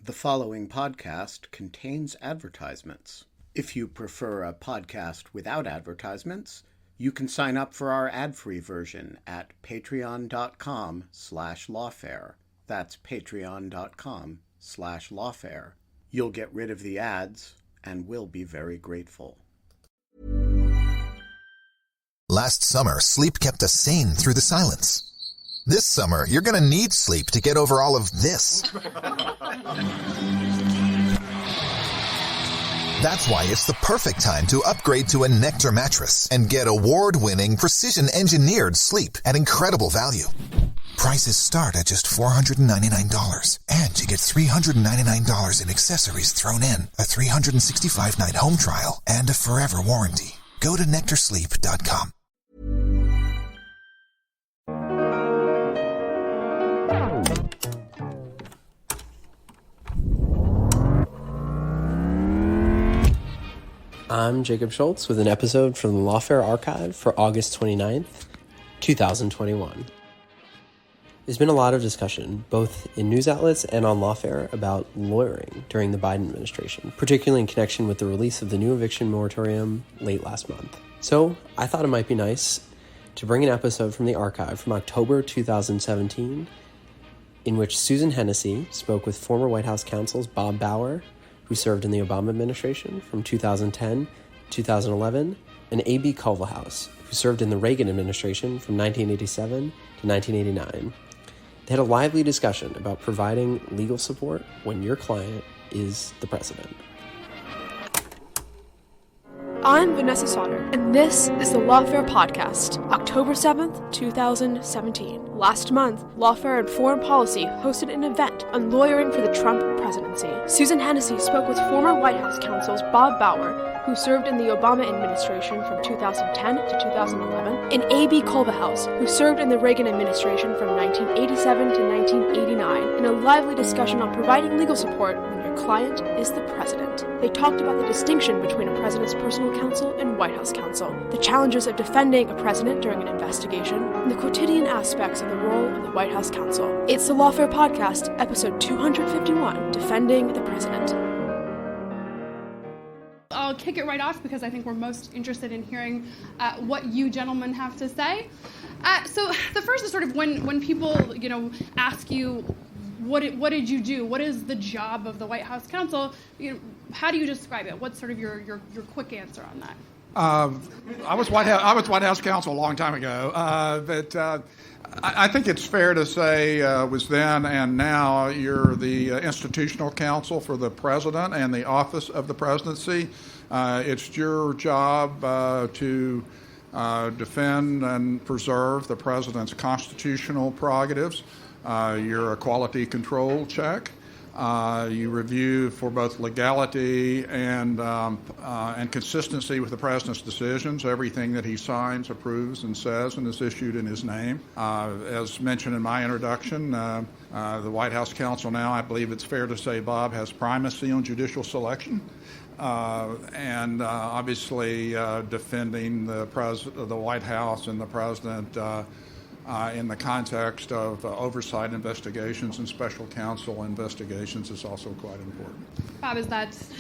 The following podcast contains advertisements. If you prefer a podcast without advertisements, you can sign up for our ad-free version at patreon.com/lawfare. That's patreon.com/lawfare. You'll get rid of the ads, and we'll be very grateful. Last summer, sleep kept us sane through the silence. This summer, you're going to need sleep to get over all of this. That's why it's the perfect time to upgrade to a Nectar mattress and get award-winning, precision-engineered sleep at incredible value. Prices start at just $499, and you get $399 in accessories thrown in, a 365-night home trial, and a forever warranty. Go to nectarsleep.com. I'm Jacob Schultz with an episode from the Lawfare archive for August 29th, 2021. There's been a lot of discussion, both in news outlets and on Lawfare, about lawyering during the Biden administration, particularly in connection with the release of the new eviction moratorium late last month. So I thought it might be nice to bring an episode from the archive from October 2017, in which Susan Hennessey spoke with former White House Counsels Bob Bauer, who served in the Obama administration from 2010 to 2011, and A.B. Culvahouse, who served in the Reagan administration from 1987 to 1989. They had a lively discussion about providing legal support when your client is the president. I'm Vanessa Sauter, and this is the Lawfare Podcast, October 7th, 2017. Last month, Lawfare and Foreign Policy hosted an event on lawyering for the Trump presidency. Susan Hennessey spoke with former White House Counsels Bob Bauer, who served in the Obama administration from 2010 to 2011, and A.B. Culvahouse, who served in the Reagan administration from 1987 to 1989, in a lively discussion on providing legal support when your client is the president. They talked about the distinction between a president's personal counsel and White House counsel, the challenges of defending a president during an investigation, and the quotidian aspects of the role of the White House counsel. It's the Lawfare Podcast, episode 251, Defending the President. I'll kick it right off because I think we're most interested in hearing what you gentlemen have to say. So the first is sort of when people, ask you, what did you do? What is the job of the White House counsel? How do you describe it? What's sort of your quick answer on that? I was White House counsel a long time ago, but I think it's fair to say was then and now you're the institutional counsel for the president and the office of the presidency. It's your job to defend and preserve the president's constitutional prerogatives. You're a quality control check. You review for both legality and consistency with the president's decisions. Everything that he signs, approves, and says and is issued in his name. As mentioned in my introduction, the White House counsel now, I believe it's fair to say, Bob, has primacy on judicial selection. And obviously defending the White House and the president in the context of oversight investigations and special counsel investigations is also quite important. Bob, do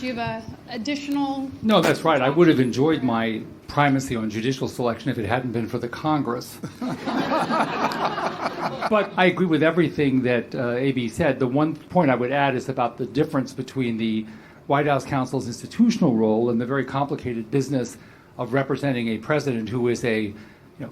you have an additional? No, that's right. I would have enjoyed my primacy on judicial selection if it hadn't been for the Congress. But I agree with everything that A.B. said. The one point I would add is about the difference between the White House counsel's institutional role and the very complicated business of representing a president who is a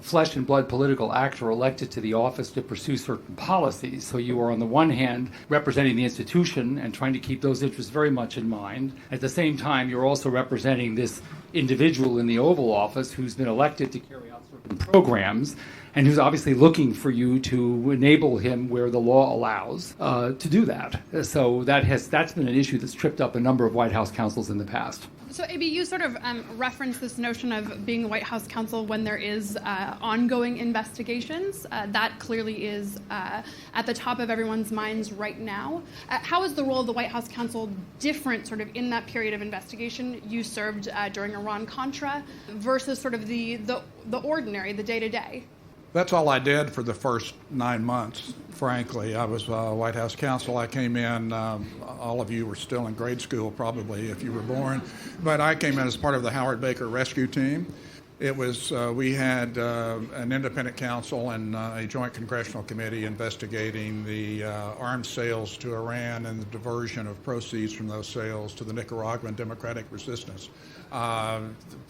flesh and blood political actor elected to the office to pursue certain policies. So you are on the one hand representing the institution and trying to keep those interests very much in mind. At the same time, you're also representing this individual in the Oval Office who's been elected to carry out certain programs and who's obviously looking for you to enable him where the law allows to do that. So that's been an issue that's tripped up a number of White House counsels in the past. So, A.B., you sort of referenced this notion of being the White House counsel when there is ongoing investigations. That clearly is at the top of everyone's minds right now. How is the role of the White House counsel different sort of in that period of investigation you served during Iran-Contra versus sort of the ordinary, the day-to-day? That's all I did for the first 9 months, frankly. I was White House Counsel. I came in, all of you were still in grade school probably if you were born, but I came in as part of the Howard Baker rescue team. It was, we had an independent counsel and a joint congressional committee investigating the arms sales to Iran and the diversion of proceeds from those sales to the Nicaraguan Democratic Resistance.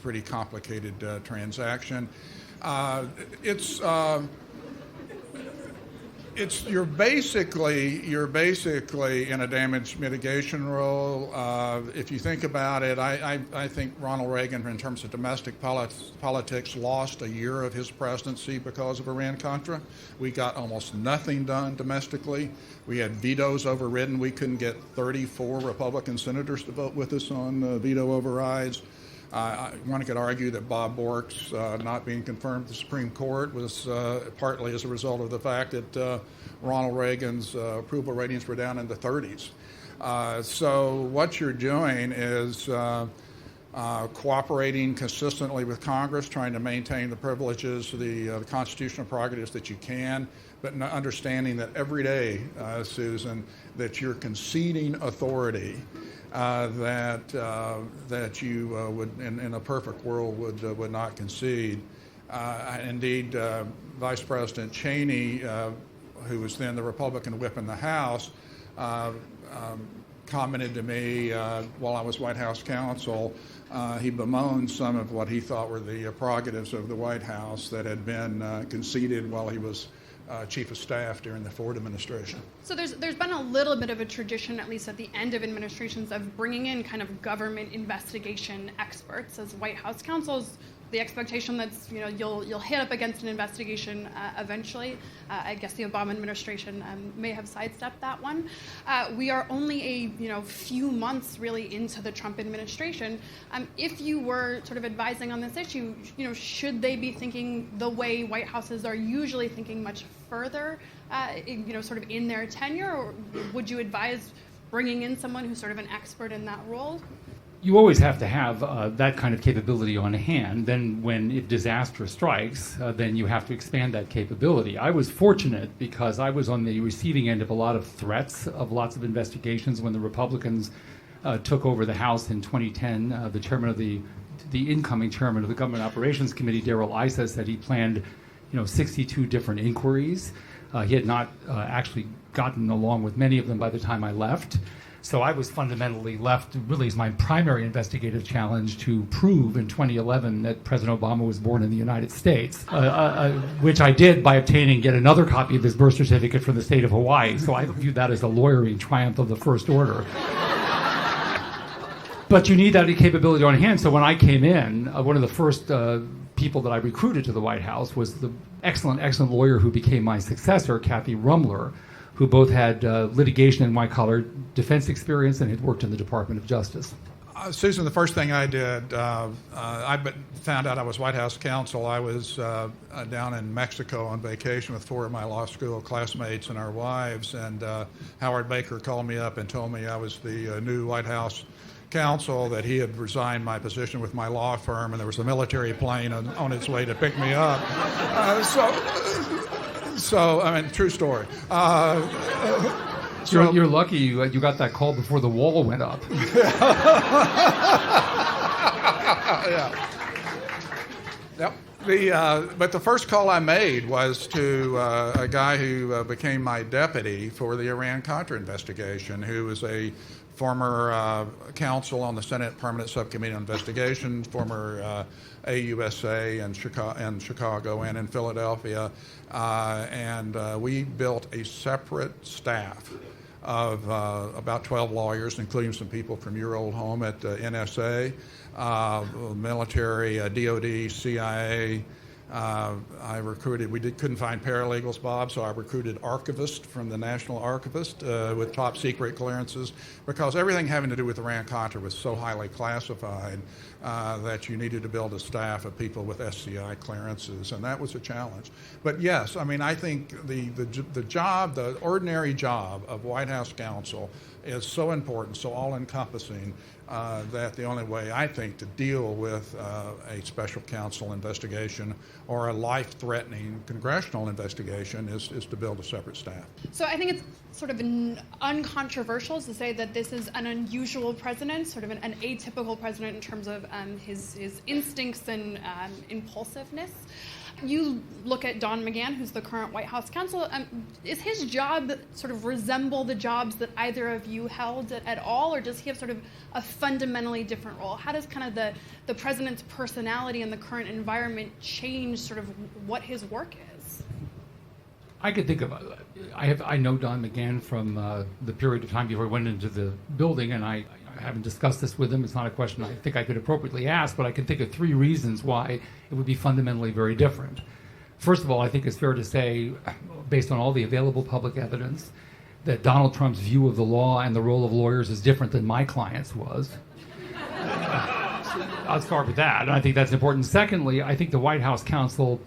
Pretty complicated transaction. You're basically in a damage mitigation role. If you think about it, I think Ronald Reagan, in terms of domestic politics, lost a year of his presidency because of Iran-Contra. We got almost nothing done domestically. We had vetoes overridden. We couldn't get 34 Republican senators to vote with us on veto overrides. One could argue that Bob Bork's not being confirmed to the Supreme Court was partly as a result of the fact that Ronald Reagan's approval ratings were down in the 30s. So what you're doing is cooperating consistently with Congress, trying to maintain the privileges, the constitutional prerogatives that you can, but understanding that every day, Susan, that you're conceding authority that you would, in a perfect world, would not concede. Indeed, Vice President Cheney, who was then the Republican whip in the House, commented to me while I was White House counsel. He bemoaned some of what he thought were the prerogatives of the White House that had been conceded while he was Chief of Staff during the Ford administration. So there's been a little bit of a tradition, at least at the end of administrations, of bringing in kind of government investigation experts as White House counsels. The expectation that's you'll hit up against an investigation eventually. I guess the Obama administration may have sidestepped that one. We are only a few months really into the Trump administration. If you were sort of advising on this issue, should they be thinking the way White Houses are usually thinking, much further, sort of in their tenure, or would you advise bringing in someone who's sort of an expert in that role? You always have to have that kind of capability on hand. Then if disaster strikes, then you have to expand that capability. I was fortunate because I was on the receiving end of a lot of threats of lots of investigations when the Republicans took over the House in 2010. The incoming chairman of the Government Operations Committee, Darrell Issa, said he planned 62 different inquiries. He had not actually gotten along with many of them by the time I left. So I was fundamentally left, really, as my primary investigative challenge to prove in 2011 that President Obama was born in the United States, which I did by obtaining yet another copy of his birth certificate from the state of Hawaii. So I view that as a lawyering triumph of the first order. But you need that capability on hand. So when I came in, one of the first people that I recruited to the White House was the excellent lawyer who became my successor, Kathy Rumler, who both had litigation and white-collar defense experience and had worked in the Department of Justice. Susan, the first thing I did, I found out I was White House counsel. I was down in Mexico on vacation with 4 of my law school classmates and our wives, and Howard Baker called me up and told me I was the new White House counsel, that he had resigned my position with my law firm, and there was a military plane on its way to pick me up. So, I mean, true story. You're lucky you got that call before the wall went up. Yeah. Yep. But the first call I made was to a guy who became my deputy for the Iran-Contra investigation, who was a former counsel on the Senate Permanent Subcommittee on Investigations, former AUSA in Chicago and in Philadelphia, and we built a separate staff of about 12 lawyers, including some people from your old home at NSA, military, DOD, CIA. I recruited, couldn't find paralegals, Bob, so I recruited archivists from the National Archivist with top secret clearances, because everything having to do with Iran-Contra was so highly classified that you needed to build a staff of people with SCI clearances, and that was a challenge. But yes, I mean, I think the ordinary job of White House counsel is so important, so all-encompassing, that the only way, I think, to deal with a special counsel investigation or a life-threatening congressional investigation is to build a separate staff. So I think it's sort of uncontroversial to say that this is an unusual president, sort of an atypical president in terms of his instincts and impulsiveness. You look at Don McGahn, who's the current White House counsel. Is his job sort of resemble the jobs that either of you held at all, or does he have sort of a fundamentally different role? How does kind of the president's personality and the current environment change sort of what his work is? I could think of, I know Don McGahn from the period of time before he went into the building, and I haven't discussed this with him. It's not a question I think I could appropriately ask, but I can think of 3 reasons why it would be fundamentally very different. First of all, I think it's fair to say, based on all the available public evidence, that Donald Trump's view of the law and the role of lawyers is different than my client's was. I'll start with that, and I think that's important. Secondly, I think the White House counsel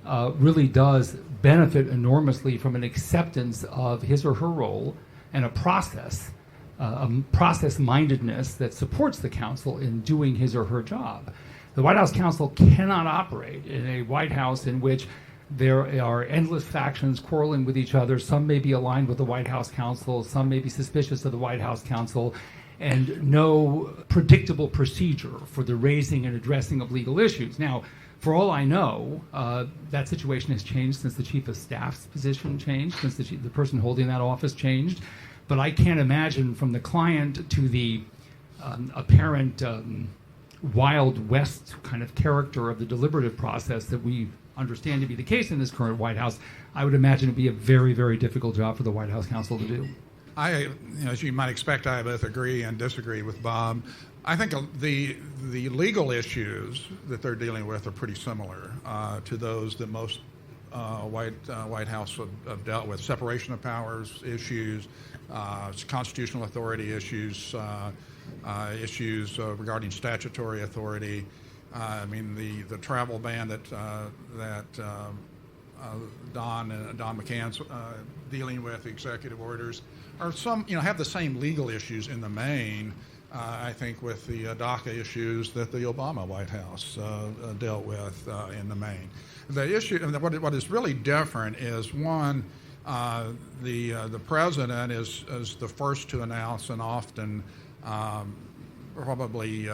really does benefit enormously from an acceptance of his or her role and a process-mindedness that supports the counsel in doing his or her job. The White House counsel cannot operate in a White House in which there are endless factions quarreling with each other. Some may be aligned with the White House counsel, some may be suspicious of the White House counsel, and no predictable procedure for the raising and addressing of legal issues. Now, for all I know, that situation has changed since the chief of staff's position changed, since the person holding that office changed. But I can't imagine from the client to the apparent Wild West kind of character of the deliberative process that we understand to be the case in this current White House. I would imagine it would be a very, very difficult job for the White House counsel to do. As you might expect, I both agree and disagree with Bob. I think the legal issues that they're dealing with are pretty similar to those that most White House have dealt with. Separation of powers issues, constitutional authority issues, issues regarding statutory authority. I mean, the travel ban that Don McGahn's dealing with, executive orders, are have the same legal issues in the main. I think with the DACA issues that the Obama White House dealt with in the main. The issue, what is really different is one, the president is the first to announce and often probably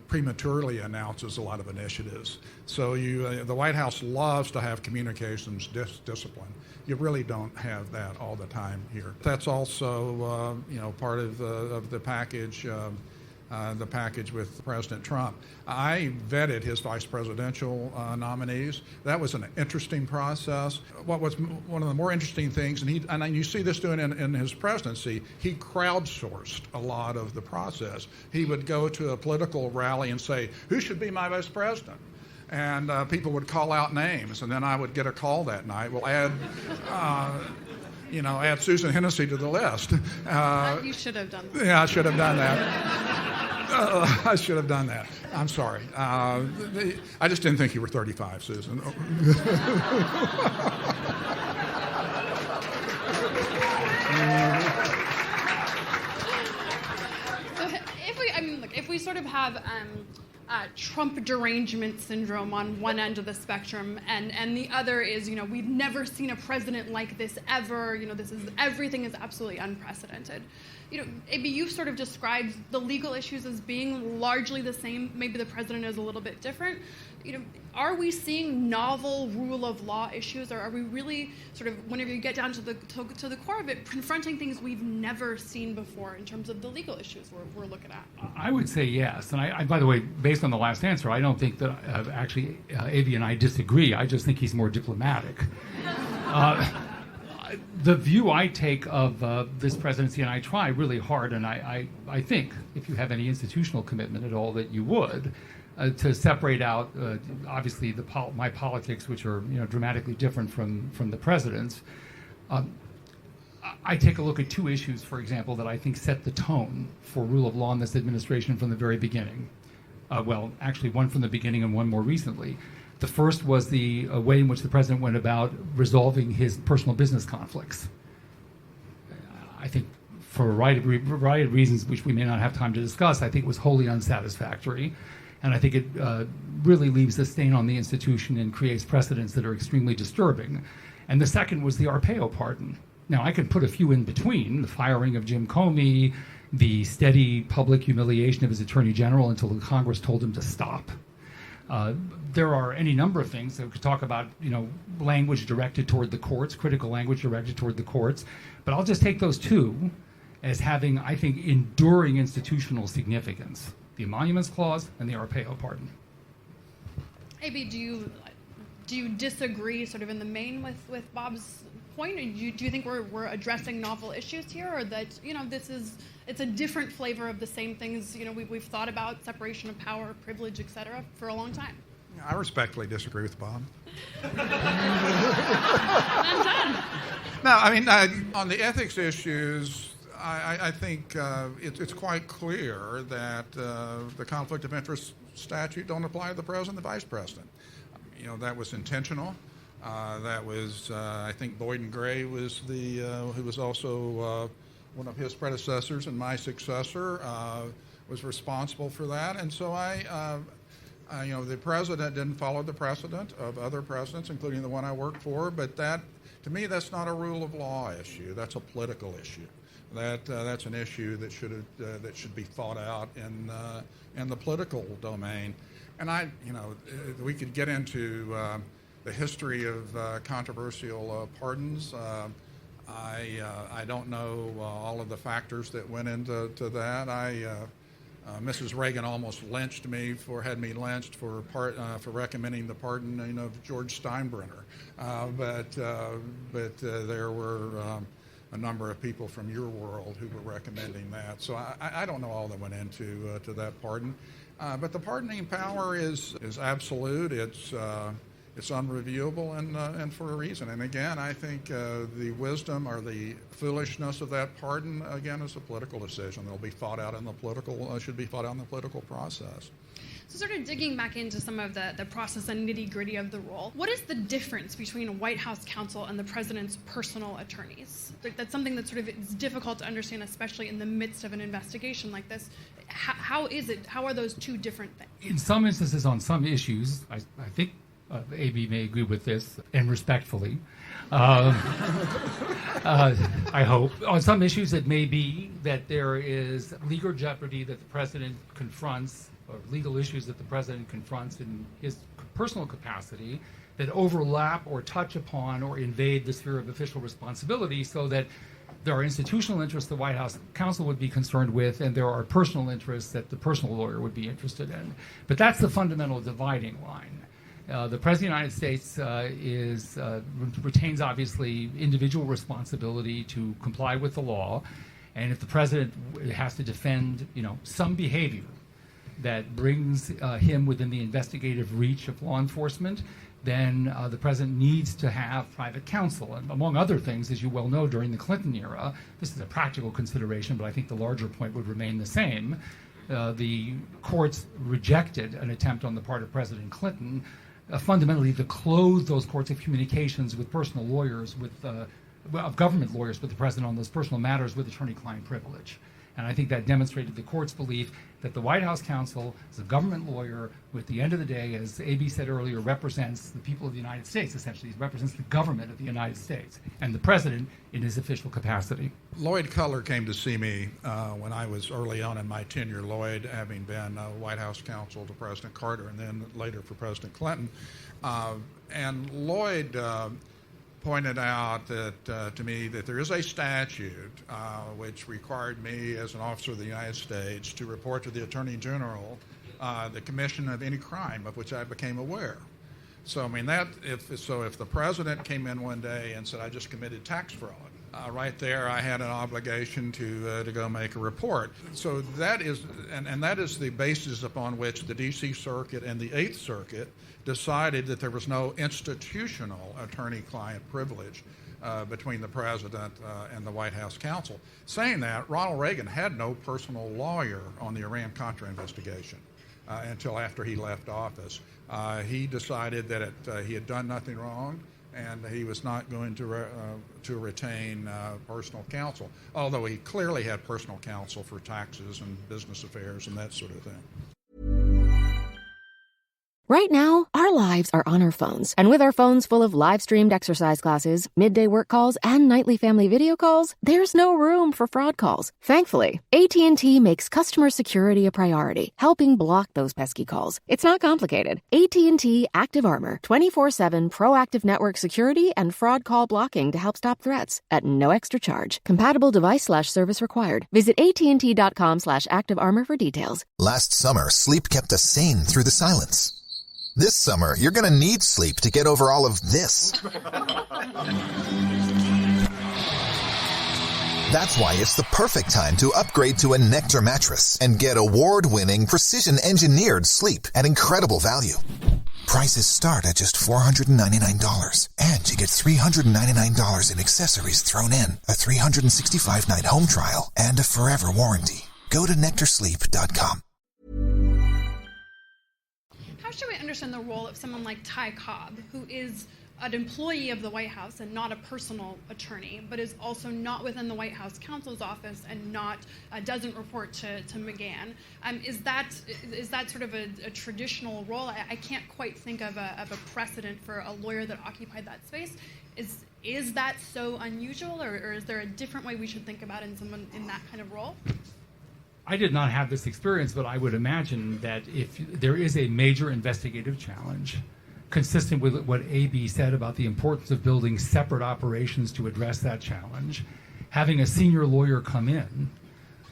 prematurely announces a lot of initiatives. So the White House loves to have communications discipline. You really don't have that all the time here. That's also part of the package. The package with President Trump. I vetted his vice presidential nominees. That was an interesting process. What was one of the more interesting things, and you see this doing in his presidency, he crowdsourced a lot of the process. He would go to a political rally and say, "Who should be my vice president?" And people would call out names, and then I would get a call that night. We'll add add Susan Hennessey to the list. You should have done that. Yeah, I should have done that. I should have done that. I'm sorry. I just didn't think you were 35, Susan. If we sort of have Trump derangement syndrome on one end of the spectrum, and the other is, we've never seen a president like this ever. Everything is absolutely unprecedented. AB, you've sort of described the legal issues as being largely the same. Maybe the president is a little bit different. Are we seeing novel rule of law issues, or are we really sort of, whenever you get down to the core of it, confronting things we've never seen before in terms of the legal issues we're looking at? I would say yes. And I, by the way, based on the last answer, I don't think that actually Avi and I disagree. I just think he's more diplomatic. The view I take of this presidency, and I try really hard, and I think if you have any institutional commitment at all that you would, to separate out, obviously, my politics, which are dramatically different from the president's. I take a look at 2 issues, for example, that I think set the tone for rule of law in this administration from the very beginning. Well, actually, one from the beginning and one more recently. The first was the way in which the president went about resolving his personal business conflicts. I think for a variety of reasons which we may not have time to discuss, I think was wholly unsatisfactory. And I think it really leaves a stain on the institution and creates precedents that are extremely disturbing. And the second was the Arpaio pardon. Now, I could put a few in between, the firing of Jim Comey, the steady public humiliation of his attorney general until the Congress told him to stop. There are any number of things that we could talk about, language directed toward the courts, critical language directed toward the courts. But I'll just take those two as having, I think, enduring institutional significance: the Emoluments Clause and the Arpaio pardon. AB, do you disagree sort of in the main with Bob's point? Or do you think we're addressing novel issues here, or that it's a different flavor of the same things we've thought about separation of power, privilege, et cetera, for a long time? I respectfully disagree with Bob. I'm done. No, I mean, on the ethics issues, I think it's quite clear that the conflict of interest statute don't apply to the president and the vice president. That was intentional. That was, I think, Boyden Gray was who was also one of his predecessors and my successor, was responsible for that. And so the president didn't follow the precedent of other presidents, including the one I worked for. But that, to me, that's not a rule of law issue. That's a political issue. That's an issue that should be fought out in the political domain. And we could get into the history of controversial pardons. I don't know all of the factors that went into that. Mrs. Reagan almost had me lynched for recommending the pardon of George Steinbrenner. But there were a number of people from your world who were recommending that. So I don't know all that went into that pardon. But the pardoning power is absolute. It's unreviewable and for a reason. And again, I think the wisdom or the foolishness of that pardon, again, is a political decision. It'll be fought out in the should be fought out in the political process. So sort of digging back into some of the process and nitty-gritty of the role, what is the difference between a White House counsel and the president's personal attorneys? That's something that sort of is difficult to understand, especially in the midst of an investigation like this. How are those two different things? In some instances, on some issues, I think AB may agree with this, and respectfully. I hope. On some issues, it may be that there is legal jeopardy that the president confronts, or legal issues that the president confronts in his personal capacity that overlap or touch upon or invade the sphere of official responsibility, so that there are institutional interests the White House counsel would be concerned with, and there are personal interests that the personal lawyer would be interested in. But that's the fundamental dividing line. The President of the United States retains, obviously, individual responsibility to comply with the law, and if the President has to defend, some behavior that brings him within the investigative reach of law enforcement, then the President needs to have private counsel. And among other things, as you well know, during the Clinton era, this is a practical consideration, but I think the larger point would remain the same. The courts rejected an attempt on the part of President Clinton fundamentally to clothe those courts of communications with personal lawyers, of government lawyers with the president on those personal matters with attorney-client privilege. And I think that demonstrated the court's belief that the White House counsel is a government lawyer who, at the end of the day, as AB said earlier, represents the people of the United States, essentially. He represents the government of the United States and the president in his official capacity. Lloyd Cutler came to see me when I was early on in my tenure, Lloyd having been White House counsel to President Carter and then later for President Clinton. And Lloyd pointed out to me that there is a statute which required me as an officer of the United States to report to the Attorney General the commission of any crime of which I became aware. So, I mean, if the president came in one day and said, I just committed tax fraud, right there I had an obligation to go make a report. So that is, and that is the basis upon which the D.C. Circuit and the Eighth Circuit decided that there was no institutional attorney-client privilege between the president and the White House counsel. Saying that, Ronald Reagan had no personal lawyer on the Iran-Contra investigation until after he left office. He decided that he had done nothing wrong, and he was not going to retain personal counsel, although he clearly had personal counsel for taxes and business affairs and that sort of thing. Right now, our lives are on our phones, and with our phones full of live-streamed exercise classes, midday work calls, and nightly family video calls, there's no room for fraud calls. Thankfully, AT&T makes customer security a priority, helping block those pesky calls. It's not complicated. AT&T Active Armor, 24/7 proactive network security and fraud call blocking to help stop threats at no extra charge. Compatible device/service required. Visit AT&T.com/activearmor for details. Last summer, sleep kept us sane through the silence. This summer, you're going to need sleep to get over all of this. That's why it's the perfect time to upgrade to a Nectar mattress and get award-winning, precision-engineered sleep at incredible value. Prices start at just $499, and you get $399 in accessories thrown in, a 365-night home trial, and a forever warranty. Go to nectarsleep.com. How should we understand the role of someone like Ty Cobb, who is an employee of the White House and not a personal attorney, but is also not within the White House Counsel's office and doesn't report to McGahn? Is that sort of a traditional role? I can't quite think of a precedent for a lawyer that occupied that space. Is that so unusual, or is there a different way we should think about in someone in that kind of role? I did not have this experience, but I would imagine that if there is a major investigative challenge, consistent with what A.B. said about the importance of building separate operations to address that challenge, having a senior lawyer come in,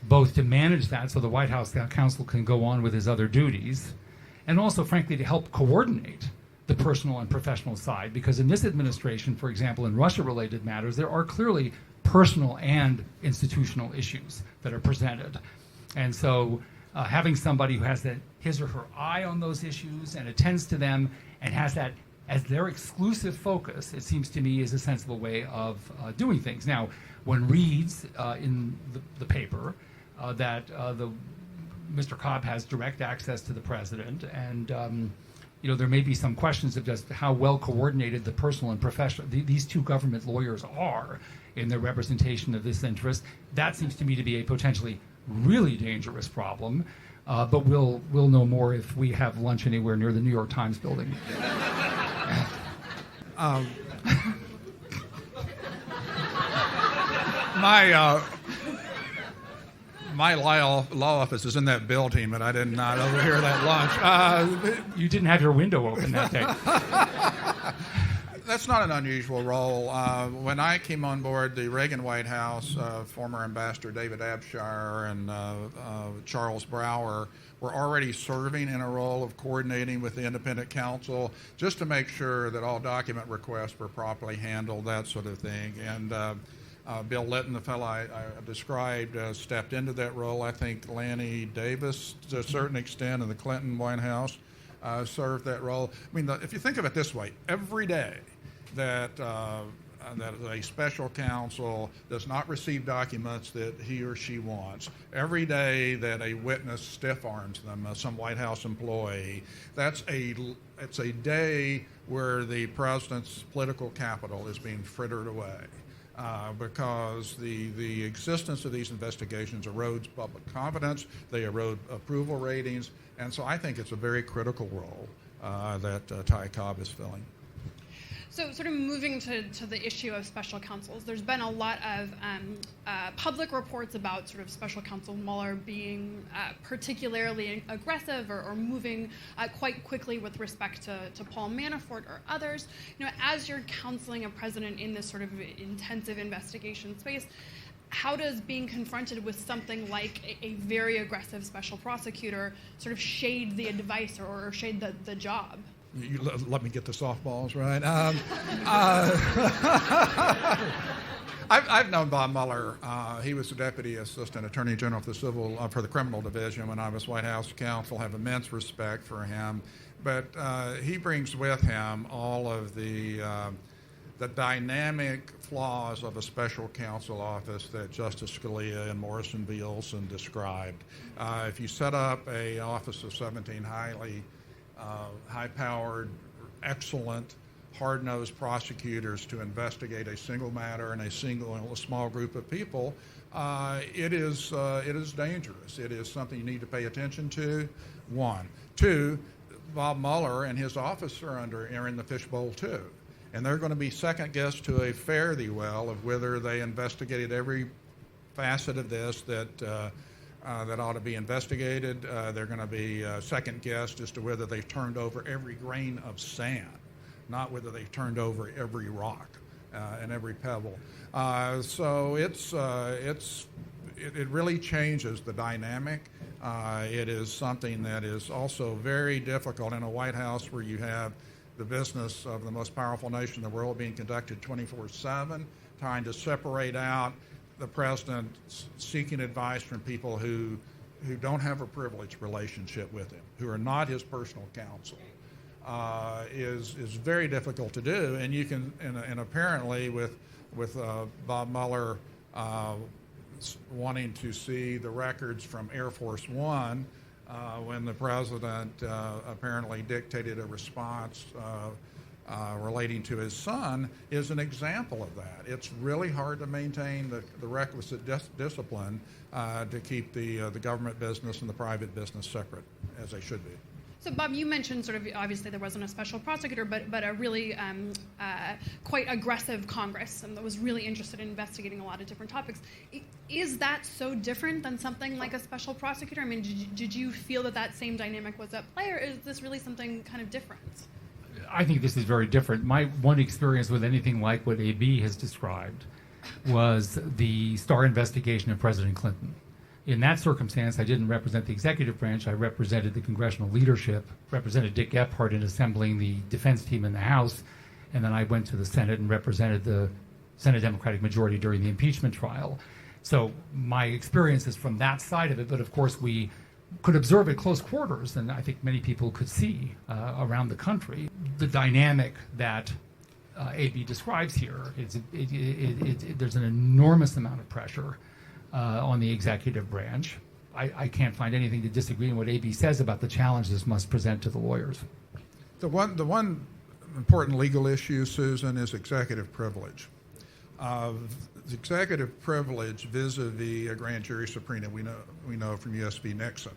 both to manage that so the White House Counsel can go on with his other duties, and also, frankly, to help coordinate the personal and professional side. Because in this administration, for example, in Russia-related matters, there are clearly personal and institutional issues that are presented. And so having somebody who has his or her eye on those issues and attends to them and has that as their exclusive focus, it seems to me, is a sensible way of doing things. Now, one reads in the paper that Mr. Cobb has direct access to the president, and there may be some questions of just how well coordinated the personal and professional these two government lawyers are in their representation of this interest. That seems to me to be a potentially really dangerous problem, but we'll know more if we have lunch anywhere near the New York Times building. My law office is in that building, but I did not overhear that lunch. You didn't have your window open that day. That's not an unusual role. When I came on board the Reagan White House, former Ambassador David Abshire and Charles Bauer were already serving in a role of coordinating with the independent counsel just to make sure that all document requests were properly handled, that sort of thing. And Bill Litton, the fellow I described, stepped into that role. I think Lanny Davis, to a certain extent, in the Clinton White House, served that role. I mean, if you think of it this way, every day that a special counsel does not receive documents that he or she wants, every day that a witness stiff-arms them, some White House employee, it's a day where the president's political capital is being frittered away. Because the existence of these investigations erodes public confidence, they erode approval ratings, and so I think it's a very critical role that Ty Cobb is filling. So sort of moving to the issue of special counsels, there's been a lot of public reports about sort of special counsel Mueller being particularly aggressive or moving quite quickly with respect to Paul Manafort or others. As you're counseling a president in this sort of intensive investigation space, how does being confronted with something like a very aggressive special prosecutor sort of shade the advice or shade the job? You let me get the softballs, right? I've known Bob Mueller. He was the Deputy Assistant Attorney General for the Criminal Division when I was White House Counsel. I have immense respect for him. But he brings with him all of the dynamic flaws of a special counsel office that Justice Scalia and Morrison v. Olson described. If you set up an office of 17 high-powered, excellent hard-nosed prosecutors to investigate a single matter and a small group of people, it is dangerous. It is something you need to pay attention to, one. Two, Bob Mueller and his office are in the fishbowl too. And they're going to be second guessed to a fare-thee-well of whether they investigated every facet of this that ought to be investigated. They're going to be second guessed as to whether they've turned over every grain of sand, not whether they've turned over every rock and every pebble. So it really changes the dynamic. It is something that is also very difficult in a White House where you have the business of the most powerful nation in the world being conducted 24/7, trying to separate out the president seeking advice from people who don't have a privileged relationship with him, who are not his personal counsel, is very difficult to do. And you can, and apparently with Bob Mueller wanting to see the records from Air Force One when the president apparently dictated a response relating to his son, is an example of that. It's really hard to maintain the requisite discipline to keep the government business and the private business separate, as they should be. So, Bob, you mentioned sort of, obviously there wasn't a special prosecutor, but a really quite aggressive Congress that was really interested in investigating a lot of different topics. Is that so different than something like a special prosecutor? I mean, did you feel that same dynamic was at play, or is this really something kind of different? I think this is very different. My one experience with anything like what AB has described was the Starr investigation of President Clinton. In that circumstance, I didn't represent the executive branch. I represented the congressional leadership, represented Dick Gephardt in assembling the defense team in the House, and then I went to the Senate and represented the Senate Democratic majority during the impeachment trial. So my experience is from that side of it, but of course we could observe at close quarters, and I think many people could see around the country, the dynamic that AB describes here. There's an enormous amount of pressure on the executive branch. I can't find anything to disagree in what AB says about the challenge this must present to the lawyers. The one important legal issue, Susan, is executive privilege. Executive privilege vis-a-vis a grand jury subpoena, we know from U.S. v. Nixon,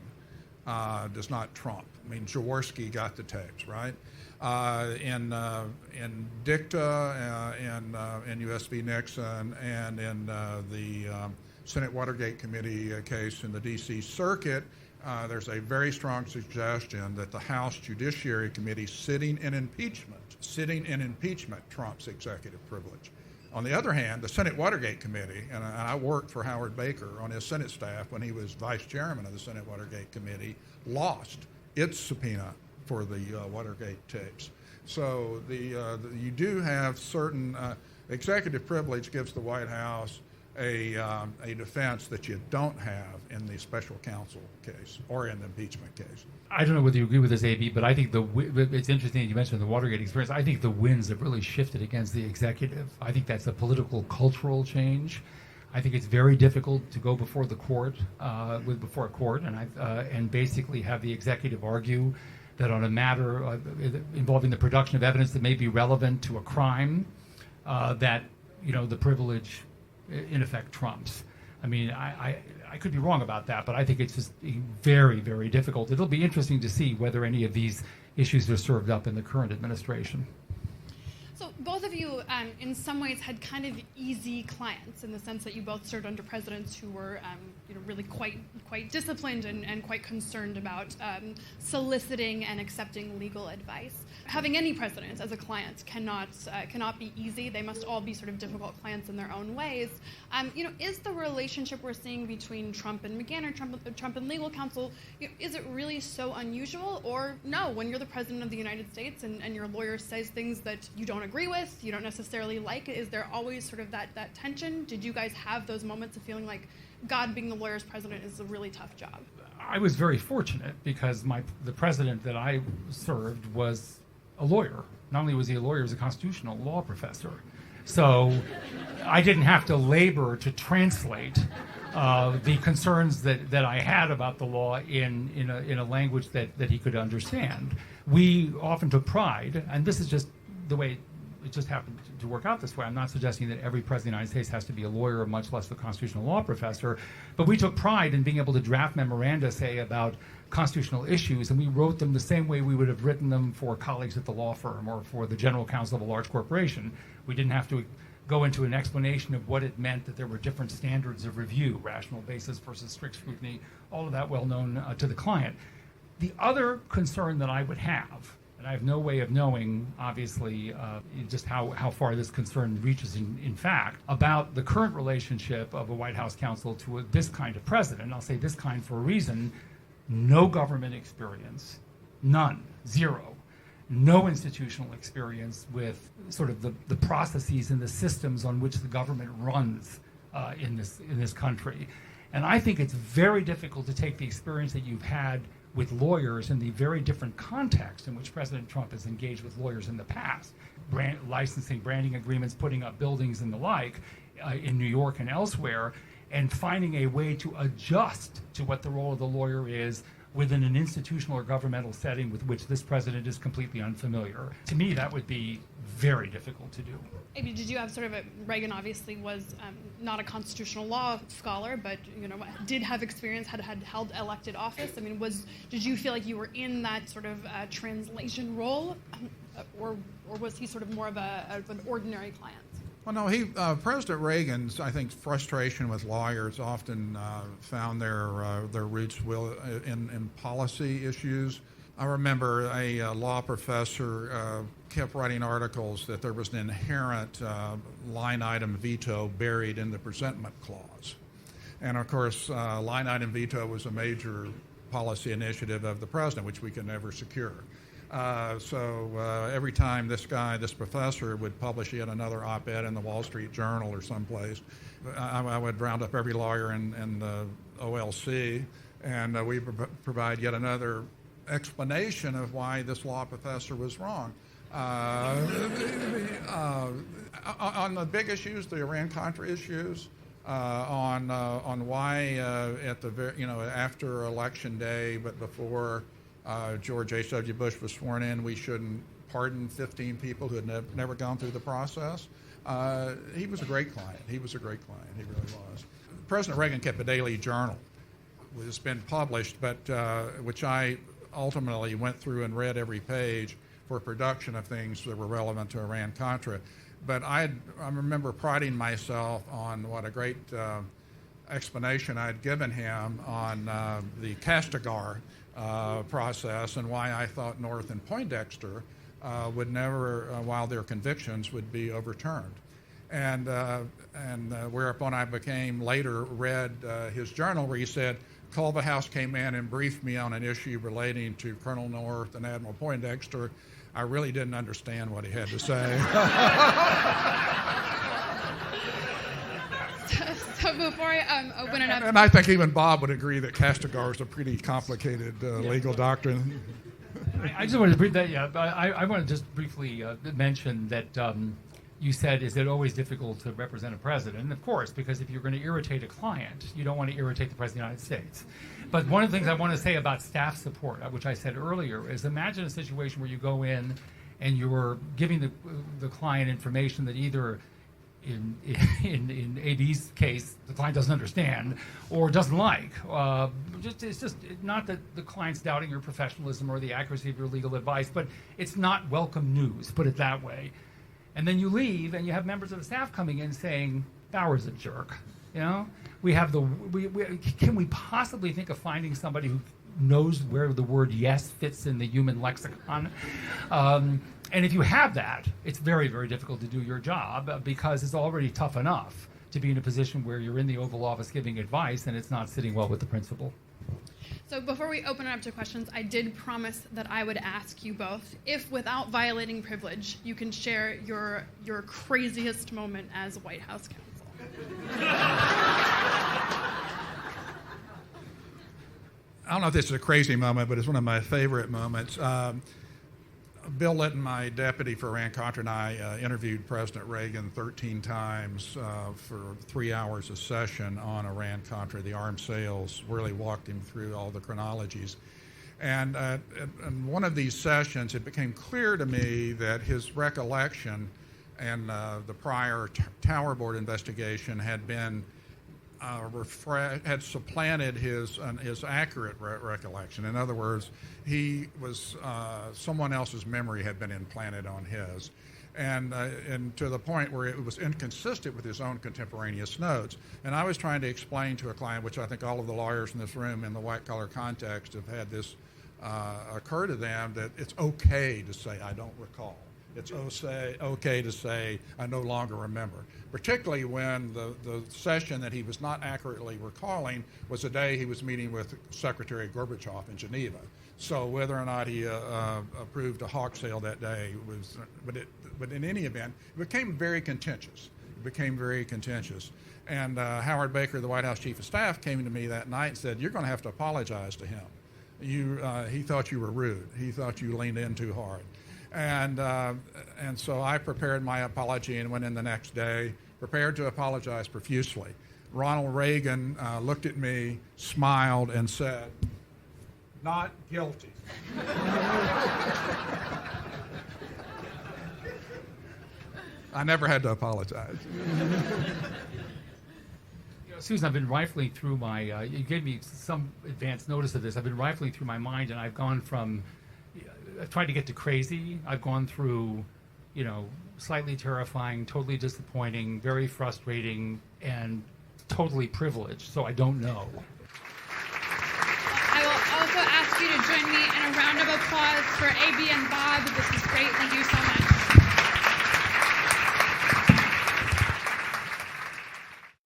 does not trump. I mean, Jaworski got the tapes, right? In dicta in U.S. v. Nixon and in the Senate Watergate Committee case in the D.C. Circuit, there's a very strong suggestion that the House Judiciary Committee sitting in impeachment trumps executive privilege. On the other hand, the Senate Watergate Committee, and I worked for Howard Baker on his Senate staff when he was vice chairman of the Senate Watergate Committee, lost its subpoena for the Watergate tapes. So you do have certain executive privilege gives the White House a defense that you don't have in the special counsel case or in the impeachment case. I don't know whether you agree with this, AB, but I think it's interesting that you mentioned the Watergate experience. I think the winds have really shifted against the executive. I think that's a political, cultural change. I think it's very difficult to go before the court, and basically have the executive argue that on a matter involving the production of evidence that may be relevant to a crime, that the privilege in effect trumps. I mean, I could be wrong about that, but I think it's just very, very difficult. It'll be interesting to see whether any of these issues are served up in the current administration. So both of you, in some ways, had kind of easy clients in the sense that you both served under presidents who were, really quite disciplined and quite concerned about soliciting and accepting legal advice. Having any president as a client cannot be easy. They must all be sort of difficult clients in their own ways. Is the relationship we're seeing between Trump and McGahn or Trump and legal counsel, is it really so unusual? Or no, when you're the president of the United States and your lawyer says things that you don't agree with, you don't necessarily like, is there always sort of that tension? Did you guys have those moments of feeling like, God, being the lawyer's president is a really tough job? I was very fortunate because the president that I served was a lawyer. Not only was he a lawyer, he was a constitutional law professor. So I didn't have to labor to translate the concerns that I had about the law in a language that he could understand. We often took pride, and this is just the way it just happened to work out this way. I'm not suggesting that every president of the United States has to be a lawyer, much less a constitutional law professor, but we took pride in being able to draft memoranda, say, about constitutional issues, and we wrote them the same way we would have written them for colleagues at the law firm or for the general counsel of a large corporation. We didn't have to go into an explanation of what it meant that there were different standards of review, rational basis versus strict scrutiny, all of that well known to the client. The other concern that I would have, and I have no way of knowing, obviously, just how far this concern reaches in fact, about the current relationship of a White House counsel to this kind of president. And I'll say this kind for a reason. No government experience, none, zero. No institutional experience with sort of the processes and the systems on which the government runs in this country. And I think it's very difficult to take the experience that you've had with lawyers in the very different context in which President Trump has engaged with lawyers in the past, licensing, branding agreements, putting up buildings and the like in New York and elsewhere, and finding a way to adjust to what the role of the lawyer is within an institutional or governmental setting with which this president is completely unfamiliar. To me, that would be very difficult to do. Amy, did you have sort of Reagan obviously was not a constitutional law scholar, but did have experience, had held elected office. I mean, did you feel like you were in that sort of translation role, or was he sort of more of an ordinary client? Well, no, President Reagan's, I think, frustration with lawyers often found their roots in policy issues. I remember a law professor kept writing articles that there was an inherent line item veto buried in the presentment clause. And of course, line item veto was a major policy initiative of the president, which we could never secure. So every time this professor would publish yet another op-ed in the Wall Street Journal or someplace, I would round up every lawyer in the OLC, and we provide yet another explanation of why this law professor was wrong. On the big issues, the Iran-Contra issues, on why at the after Election Day, but before George H.W. Bush was sworn in, we shouldn't pardon 15 people who had never gone through the process. He was a great client. He was a great client. He really was. President Reagan kept a daily journal. It's been published, but which I ultimately went through and read every page for production of things that were relevant to Iran-Contra. But I remember priding myself on what a great explanation I'd given him on the Castigar process and why I thought North and Poindexter would never, while their convictions would be overturned. And whereupon I later read his journal where he said, Culvahouse came in and briefed me on an issue relating to Colonel North and Admiral Poindexter. I really didn't understand what he had to say. So before I open it up... And I think even Bob would agree that Castigar is a pretty complicated legal doctrine. I just want to brief that. Yeah, I want to just briefly mention that you said, is it always difficult to represent a president? And of course, because if you're going to irritate a client, you don't want to irritate the President of the United States. But one of the things I want to say about staff support, which I said earlier, is imagine a situation where you go in and you're giving the client information that either in AB's case, the client doesn't understand or doesn't like. It's just not that the client's doubting your professionalism or the accuracy of your legal advice, but it's not welcome news, put it that way. And then you leave, and you have members of the staff coming in saying, Bauer's a jerk. Can we possibly think of finding somebody who knows where the word yes fits in the human lexicon? And if you have that, it's very, very difficult to do your job because it's already tough enough to be in a position where you're in the Oval Office giving advice and it's not sitting well with the principal. So before we open it up to questions, I did promise that I would ask you both if, without violating privilege, you can share your craziest moment as White House Counsel. I don't know if this is a crazy moment, but it's one of my favorite moments. Bill Litton, my deputy for Iran-Contra, and I interviewed President Reagan 13 times for 3 hours a session on Iran-Contra, the arms sales, really walked him through all the chronologies. And in one of these sessions, it became clear to me that his recollection and the prior Tower Board investigation had been had supplanted his accurate recollection. In other words, he was someone else's memory had been implanted on his, and to the point where it was inconsistent with his own contemporaneous notes. And I was trying to explain to a client, which I think all of the lawyers in this room in the white-collar context have had this occur to them, that it's okay to say, I don't recall. It's okay to say, I no longer remember, particularly when the session that he was not accurately recalling was the day he was meeting with Secretary Gorbachev in Geneva. So whether or not he approved a hawk sale that day was, but in any event, it became very contentious. And Howard Baker, the White House Chief of Staff, came to me that night and said, you're going to have to apologize to him. He thought you were rude. He thought you leaned in too hard. And so I prepared my apology and went in the next day, prepared to apologize profusely. Ronald Reagan looked at me, smiled, and said, not guilty. I never had to apologize. Susan, I've been rifling through my, you gave me some advance notice of this. I've been rifling through my mind, and I've gone from, I've tried to get to crazy. I've gone through, slightly terrifying, totally disappointing, very frustrating, and totally privileged, so I don't know. I will also ask you to join me in a round of applause for AB and Bob. This is great. Thank you so much.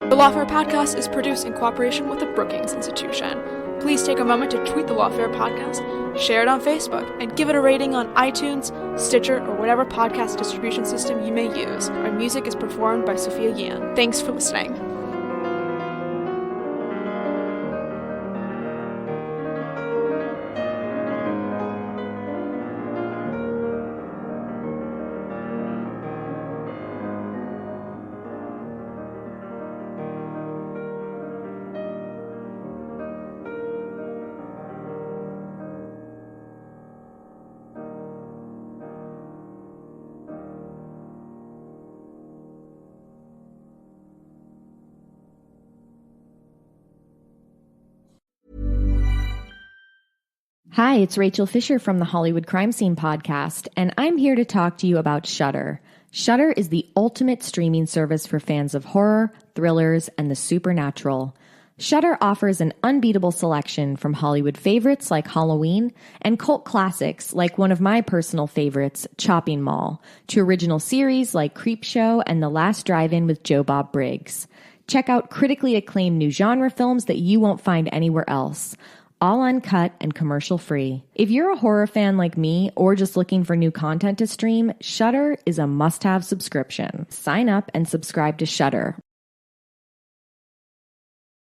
The Lawfare Podcast is produced in cooperation with the Brookings Institution. Please take a moment to tweet the Lawfare Podcast, share it on Facebook, and give it a rating on iTunes, Stitcher, or whatever podcast distribution system you may use. Our music is performed by Sophia Yan. Thanks for listening. Hi, it's Rachel Fisher from the Hollywood Crime Scene podcast, and I'm here to talk to you about Shudder. Shudder is the ultimate streaming service for fans of horror, thrillers, and the supernatural. Shudder offers an unbeatable selection from Hollywood favorites like Halloween and cult classics like one of my personal favorites, Chopping Mall, to original series like Creepshow and The Last Drive-In with Joe Bob Briggs. Check out critically acclaimed new genre films that you won't find anywhere else, all uncut and commercial-free. If you're a horror fan like me or just looking for new content to stream, Shudder is a must-have subscription. Sign up and subscribe to Shudder.